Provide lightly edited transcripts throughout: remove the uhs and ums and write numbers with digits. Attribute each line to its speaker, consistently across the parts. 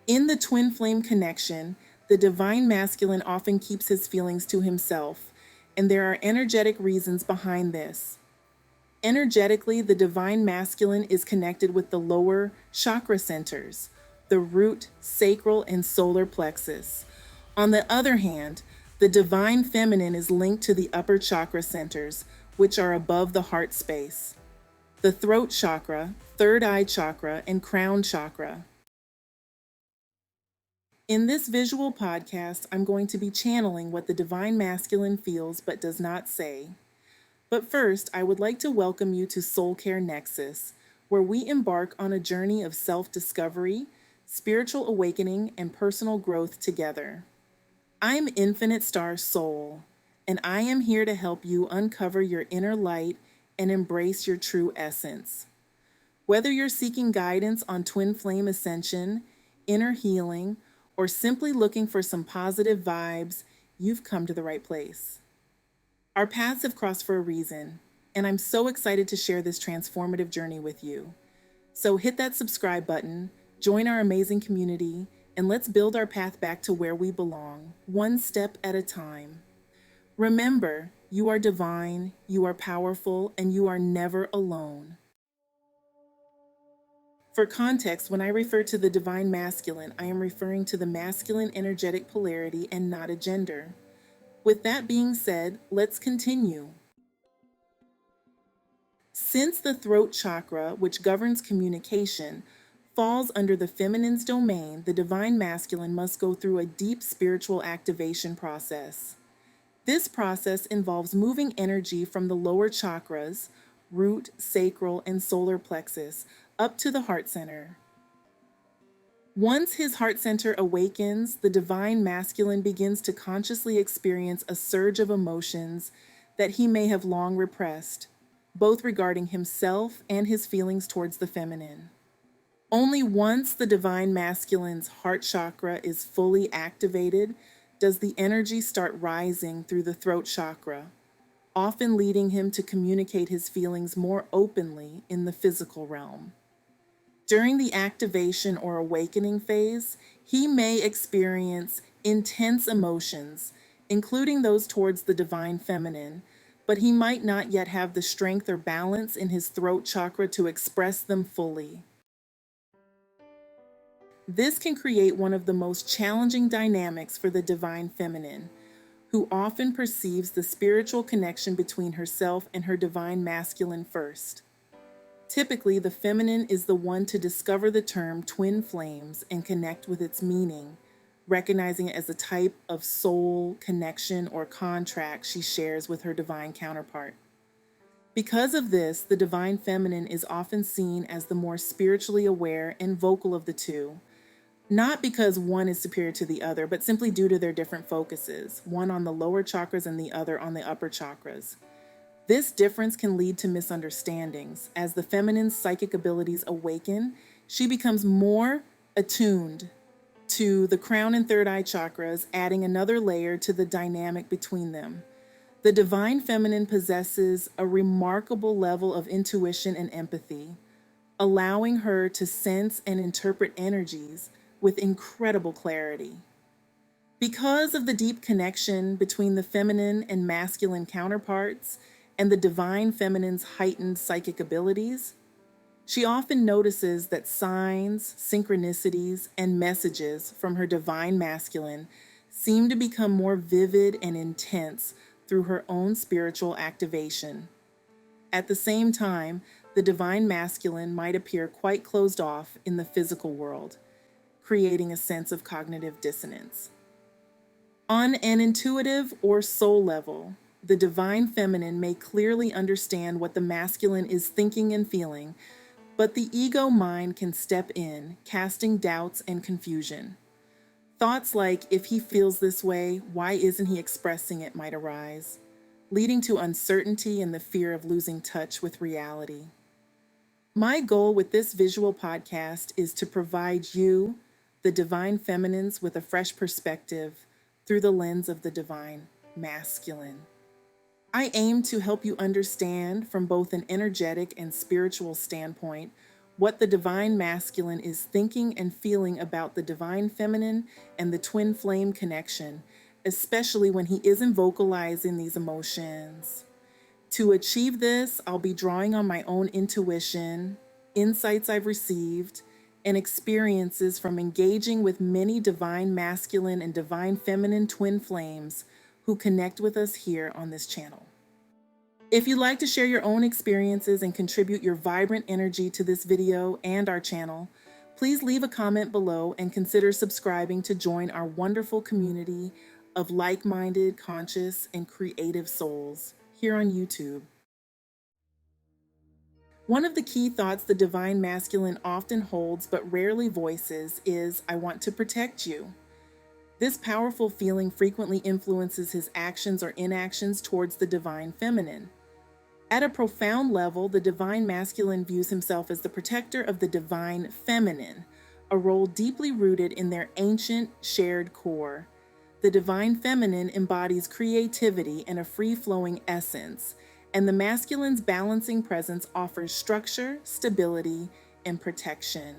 Speaker 1: In the twin flame connection, the divine masculine often keeps his feelings to himself, and there are energetic reasons behind this. Energetically, the divine masculine is connected with the lower chakra centers, the root, sacral, and solar plexus. On the other hand, the divine feminine is linked to the upper chakra centers, which are above the heart space, the throat chakra, third eye chakra, and crown chakra. In this visual podcast, I'm going to be channeling what the divine masculine feels but does not say. But first, I would like to welcome you to SoulCare Nexus, where we embark on a journey of self-discovery, spiritual awakening, and personal growth together. I'm Infinite Star Soul, and I am here to help you uncover your inner light and embrace your true essence. Whether you're seeking guidance on twin flame ascension, inner healing, or simply looking for some positive vibes, you've come to the right place. Our paths have crossed for a reason, and I'm so excited to share this transformative journey with you. So hit that subscribe button, join our amazing community, and let's build our path back to where we belong, one step at a time. Remember, you are divine, you are powerful, and you are never alone. For context, when I refer to the divine masculine, I am referring to the masculine energetic polarity and not a gender. With that being said, let's continue. Since the throat chakra, which governs communication, falls under the feminine's domain, the divine masculine must go through a deep spiritual activation process. This process involves moving energy from the lower chakras, root, sacral, and solar plexus, up to the heart center. Once his heart center awakens, the divine masculine begins to consciously experience a surge of emotions that he may have long repressed, both regarding himself and his feelings towards the feminine. Only once the divine masculine's heart chakra is fully activated does the energy start rising through the throat chakra, often leading him to communicate his feelings more openly in the physical realm. During the activation or awakening phase, he may experience intense emotions, including those towards the divine feminine, but he might not yet have the strength or balance in his throat chakra to express them fully. This can create one of the most challenging dynamics for the divine feminine, who often perceives the spiritual connection between herself and her divine masculine first. Typically, the feminine is the one to discover the term twin flames and connect with its meaning, recognizing it as a type of soul connection or contract she shares with her divine counterpart. Because of this, the divine feminine is often seen as the more spiritually aware and vocal of the two, not because one is superior to the other, but simply due to their different focuses, one on the lower chakras and the other on the upper chakras. This difference can lead to misunderstandings. As the feminine's psychic abilities awaken, she becomes more attuned to the crown and third eye chakras, adding another layer to the dynamic between them. The divine feminine possesses a remarkable level of intuition and empathy, allowing her to sense and interpret energies with incredible clarity. Because of the deep connection between the feminine and masculine counterparts and the divine feminine's heightened psychic abilities, she often notices that signs, synchronicities, and messages from her divine masculine seem to become more vivid and intense through her own spiritual activation. At the same time, the divine masculine might appear quite closed off in the physical world, creating a sense of cognitive dissonance. On an intuitive or soul level, the divine feminine may clearly understand what the masculine is thinking and feeling, but the ego mind can step in, casting doubts and confusion. Thoughts like, if he feels this way, why isn't he expressing it, might arise, leading to uncertainty and the fear of losing touch with reality. My goal with this visual podcast is to provide you, the divine feminines, with a fresh perspective through the lens of the divine masculine. I aim to help you understand from both an energetic and spiritual standpoint what the divine masculine is thinking and feeling about the divine feminine and the twin flame connection, especially when he isn't vocalizing these emotions. To achieve this, I'll be drawing on my own intuition, insights I've received, and experiences from engaging with many divine masculine and divine feminine twin flames who connect with us here on this channel. If you'd like to share your own experiences and contribute your vibrant energy to this video and our channel, please leave a comment below and consider subscribing to join our wonderful community of like-minded, conscious, and creative souls here on YouTube. One of the key thoughts the divine masculine often holds but rarely voices is, "I want to protect you." This powerful feeling frequently influences his actions or inactions towards the divine feminine. At a profound level, the divine masculine views himself as the protector of the divine feminine, a role deeply rooted in their ancient shared core. The divine feminine embodies creativity and a free-flowing essence, and the masculine's balancing presence offers structure, stability, and protection.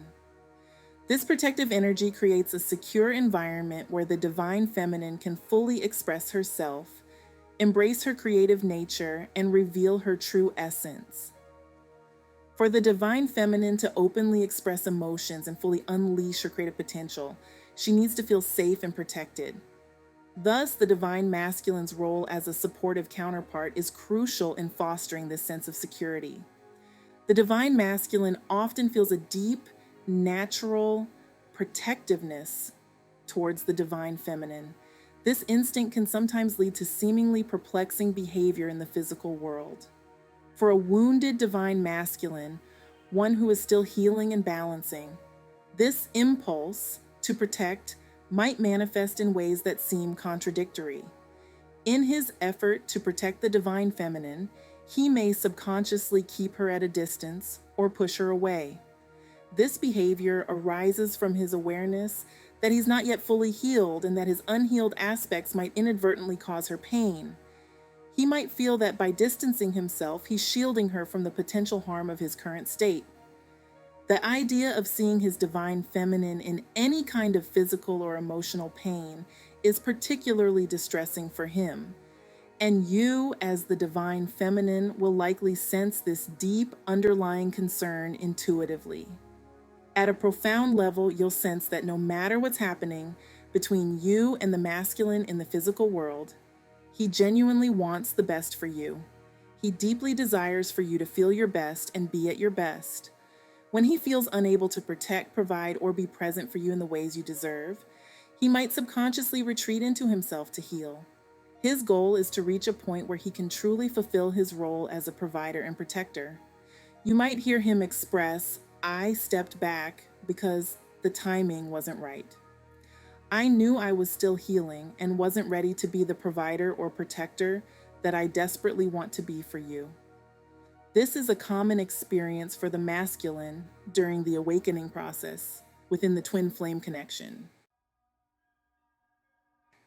Speaker 1: This protective energy creates a secure environment where the divine feminine can fully express herself, embrace her creative nature, and reveal her true essence. For the divine feminine to openly express emotions and fully unleash her creative potential, she needs to feel safe and protected. Thus, the divine masculine's role as a supportive counterpart is crucial in fostering this sense of security. The divine masculine often feels a deep, natural protectiveness towards the divine feminine. This instinct can sometimes lead to seemingly perplexing behavior in the physical world. For a wounded divine masculine, one who is still healing and balancing, this impulse to protect might manifest in ways that seem contradictory. In his effort to protect the divine feminine, he may subconsciously keep her at a distance or push her away. This behavior arises from his awareness that he's not yet fully healed and that his unhealed aspects might inadvertently cause her pain. He might feel that by distancing himself, he's shielding her from the potential harm of his current state. The idea of seeing his divine feminine in any kind of physical or emotional pain is particularly distressing for him. And you, as the divine feminine, will likely sense this deep underlying concern intuitively. At a profound level, you'll sense that no matter what's happening between you and the masculine in the physical world, he genuinely wants the best for you. He deeply desires for you to feel your best and be at your best. When he feels unable to protect, provide, or be present for you in the ways you deserve, he might subconsciously retreat into himself to heal. His goal is to reach a point where he can truly fulfill his role as a provider and protector. You might hear him express, "I stepped back because the timing wasn't right. I knew I was still healing and wasn't ready to be the provider or protector that I desperately want to be for you." This is a common experience for the masculine during the awakening process within the twin flame connection.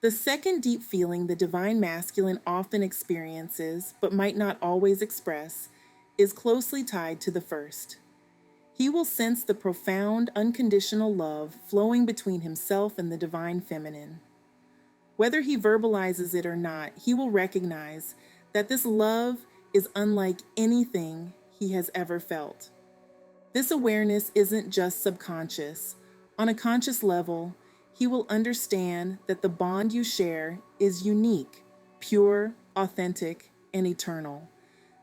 Speaker 1: The second deep feeling the divine masculine often experiences, but might not always express, is closely tied to the first. He will sense the profound, unconditional love flowing between himself and the divine feminine. Whether he verbalizes it or not, he will recognize that this love is unlike anything he has ever felt. This awareness isn't just subconscious. On a conscious level, he will understand that the bond you share is unique, pure, authentic, and eternal.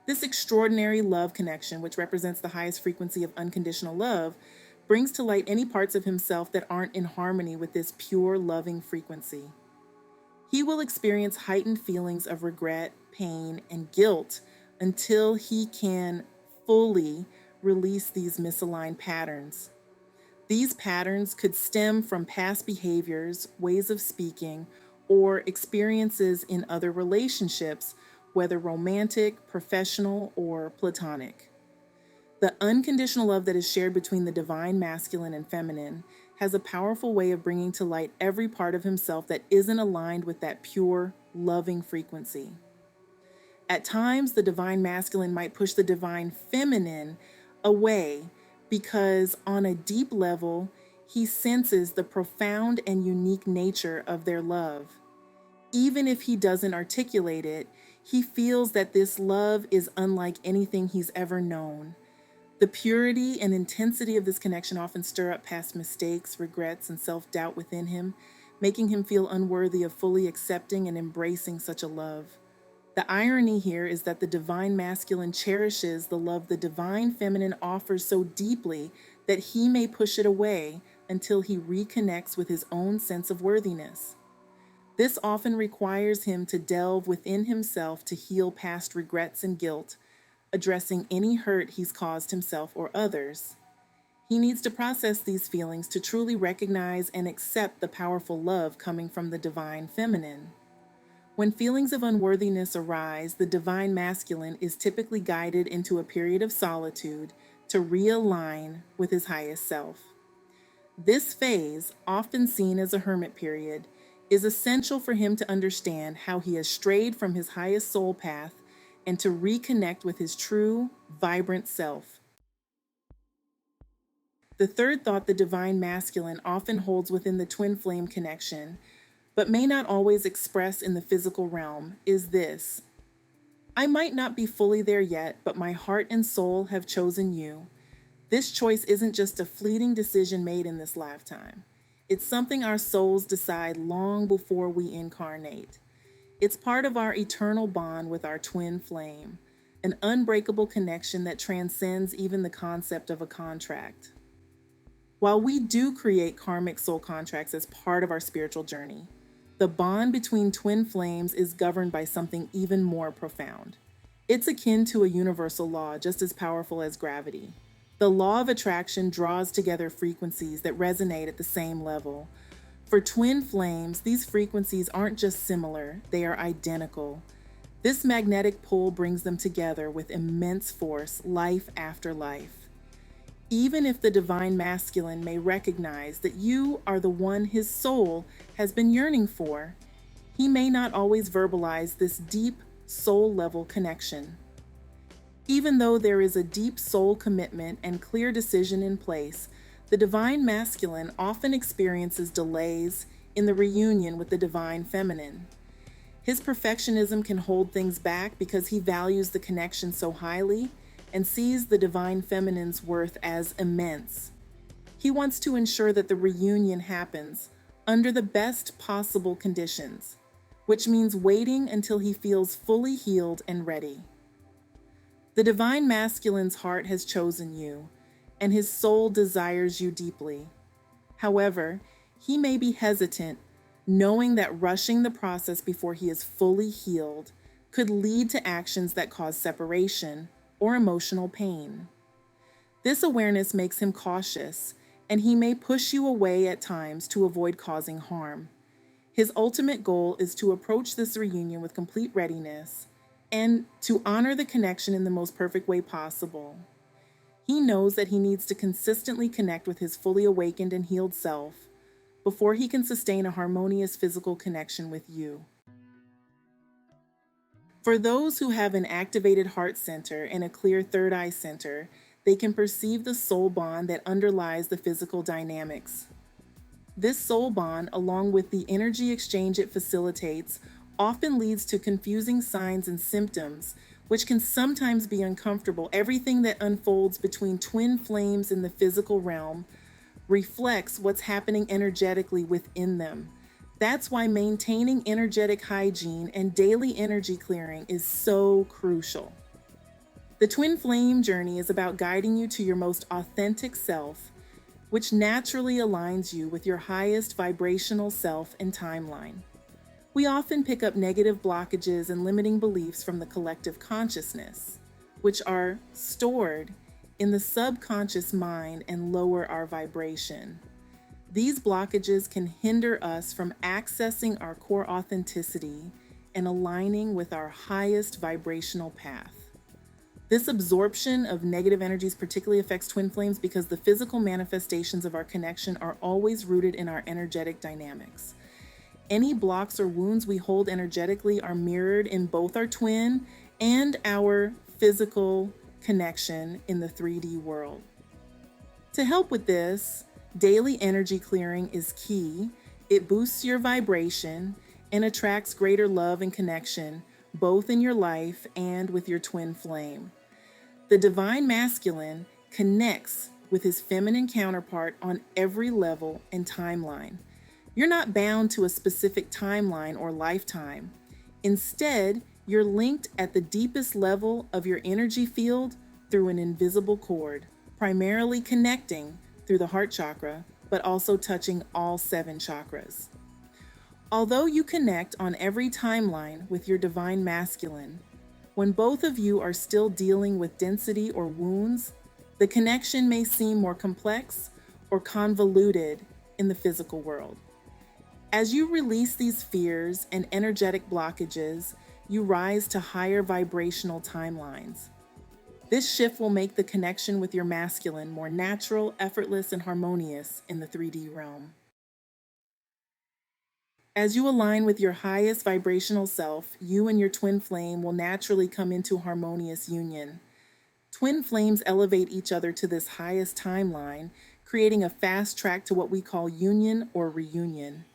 Speaker 1: This extraordinary love connection, which represents the highest frequency of unconditional love, brings to light any parts of himself that aren't in harmony with this pure, loving frequency. He will experience heightened feelings of regret, pain, and guilt until he can fully release these misaligned patterns. These patterns could stem from past behaviors, ways of speaking, or experiences in other relationships, whether romantic, professional, or platonic. The unconditional love that is shared between the divine masculine and feminine has a powerful way of bringing to light every part of himself that isn't aligned with that pure, loving frequency. At times, the divine masculine might push the divine feminine away, because on a deep level, he senses the profound and unique nature of their love. Even if he doesn't articulate it, he feels that this love is unlike anything he's ever known. The purity and intensity of this connection often stir up past mistakes, regrets, and self-doubt within him, making him feel unworthy of fully accepting and embracing such a love. The irony here is that the divine masculine cherishes the love the divine feminine offers so deeply that he may push it away until he reconnects with his own sense of worthiness. This often requires him to delve within himself to heal past regrets and guilt, addressing any hurt he's caused himself or others. He needs to process these feelings to truly recognize and accept the powerful love coming from the divine feminine. When feelings of unworthiness arise, the divine masculine is typically guided into a period of solitude to realign with his highest self. This phase, often seen as a hermit period, is essential for him to understand how he has strayed from his highest soul path and to reconnect with his true, vibrant self. The third thought the divine masculine often holds within the twin flame connection, but may not always express in the physical realm, is this: I might not be fully there yet, but my heart and soul have chosen you. This choice isn't just a fleeting decision made in this lifetime. It's something our souls decide long before we incarnate. It's part of our eternal bond with our twin flame, an unbreakable connection that transcends even the concept of a contract. While we do create karmic soul contracts as part of our spiritual journey, the bond between twin flames is governed by something even more profound. It's akin to a universal law just as powerful as gravity. The law of attraction draws together frequencies that resonate at the same level. For twin flames, these frequencies aren't just similar, they are identical. This magnetic pull brings them together with immense force, life after life. Even if the divine masculine may recognize that you are the one his soul has been yearning for, he may not always verbalize this deep soul-level connection. Even though there is a deep soul commitment and clear decision in place, the divine masculine often experiences delays in the reunion with the divine feminine. His perfectionism can hold things back because he values the connection so highly and sees the divine feminine's worth as immense. He wants to ensure that the reunion happens under the best possible conditions, which means waiting until he feels fully healed and ready. The divine masculine's heart has chosen you, and his soul desires you deeply. However, he may be hesitant, knowing that rushing the process before he is fully healed could lead to actions that cause separation or emotional pain. This awareness makes him cautious, and he may push you away at times to avoid causing harm. His ultimate goal is to approach this reunion with complete readiness and to honor the connection in the most perfect way possible. He knows that he needs to consistently connect with his fully awakened and healed self before he can sustain a harmonious physical connection with you. For those who have an activated heart center and a clear third eye center, they can perceive the soul bond that underlies the physical dynamics. This soul bond, along with the energy exchange it facilitates, often leads to confusing signs and symptoms, which can sometimes be uncomfortable. Everything that unfolds between twin flames in the physical realm reflects what's happening energetically within them. That's why maintaining energetic hygiene and daily energy clearing is so crucial. The twin flame journey is about guiding you to your most authentic self, which naturally aligns you with your highest vibrational self and timeline. We often pick up negative blockages and limiting beliefs from the collective consciousness, which are stored in the subconscious mind and lower our vibration. These blockages can hinder us from accessing our core authenticity and aligning with our highest vibrational path. This absorption of negative energies particularly affects twin flames because the physical manifestations of our connection are always rooted in our energetic dynamics. Any blocks or wounds we hold energetically are mirrored in both our twin and our physical connection in the 3D world. To help with this, daily energy clearing is key. It boosts your vibration and attracts greater love and connection, both in your life and with your twin flame. The divine masculine connects with his feminine counterpart on every level and timeline. You're not bound to a specific timeline or lifetime. Instead, you're linked at the deepest level of your energy field through an invisible cord, primarily connecting through the heart chakra, but also touching all 7 chakras. Although you connect on every timeline with your divine masculine, when both of you are still dealing with density or wounds, the connection may seem more complex or convoluted in the physical world. As you release these fears and energetic blockages, you rise to higher vibrational timelines. This shift will make the connection with your masculine more natural, effortless, and harmonious in the 3D realm. As you align with your highest vibrational self, you and your twin flame will naturally come into harmonious union. Twin flames elevate each other to this highest timeline, creating a fast track to what we call union or reunion.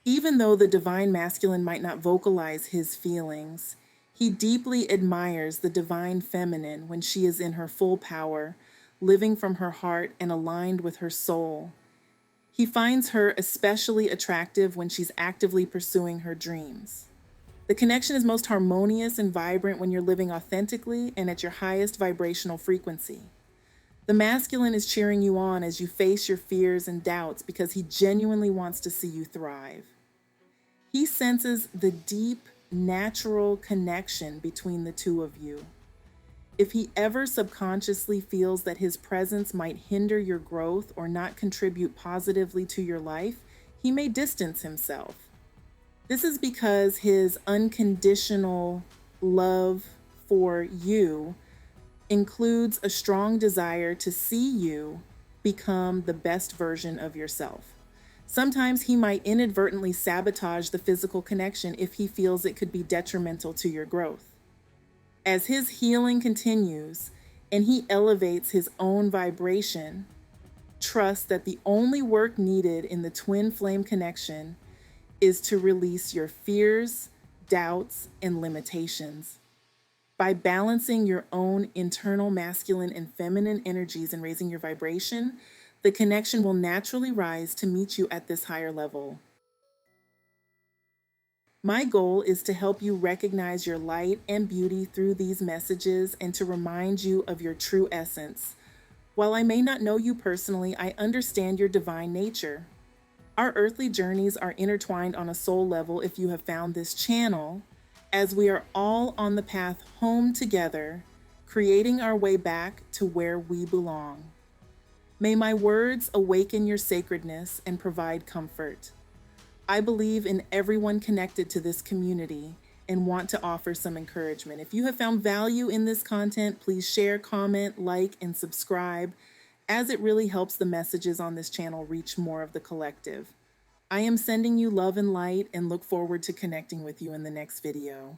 Speaker 1: Even though the divine masculine might not vocalize his feelings, he deeply admires the divine feminine when she is in her full power, living from her heart and aligned with her soul. He finds her especially attractive when she's actively pursuing her dreams. The connection is most harmonious and vibrant when you're living authentically and at your highest vibrational frequency. The masculine is cheering you on as you face your fears and doubts because he genuinely wants to see you thrive. He senses the deep, natural connection between the two of you. If he ever subconsciously feels that his presence might hinder your growth or not contribute positively to your life, he may distance himself. This is because his unconditional love for you includes a strong desire to see you become the best version of yourself. Sometimes he might inadvertently sabotage the physical connection if he feels it could be detrimental to your growth. As his healing continues and he elevates his own vibration, trust that the only work needed in the twin flame connection is to release your fears, doubts, and limitations. By balancing your own internal masculine and feminine energies and raising your vibration, the connection will naturally rise to meet you at this higher level. My goal is to help you recognize your light and beauty through these messages and to remind you of your true essence. While I may not know you personally, I understand your divine nature. Our earthly journeys are intertwined on a soul level if you have found this channel, as we are all on the path home together, creating our way back to where we belong. May my words awaken your sacredness and provide comfort. I believe in everyone connected to this community and want to offer some encouragement. If you have found value in this content, please share, comment, like, and subscribe, as it really helps the messages on this channel reach more of the collective. I am sending you love and light and look forward to connecting with you in the next video.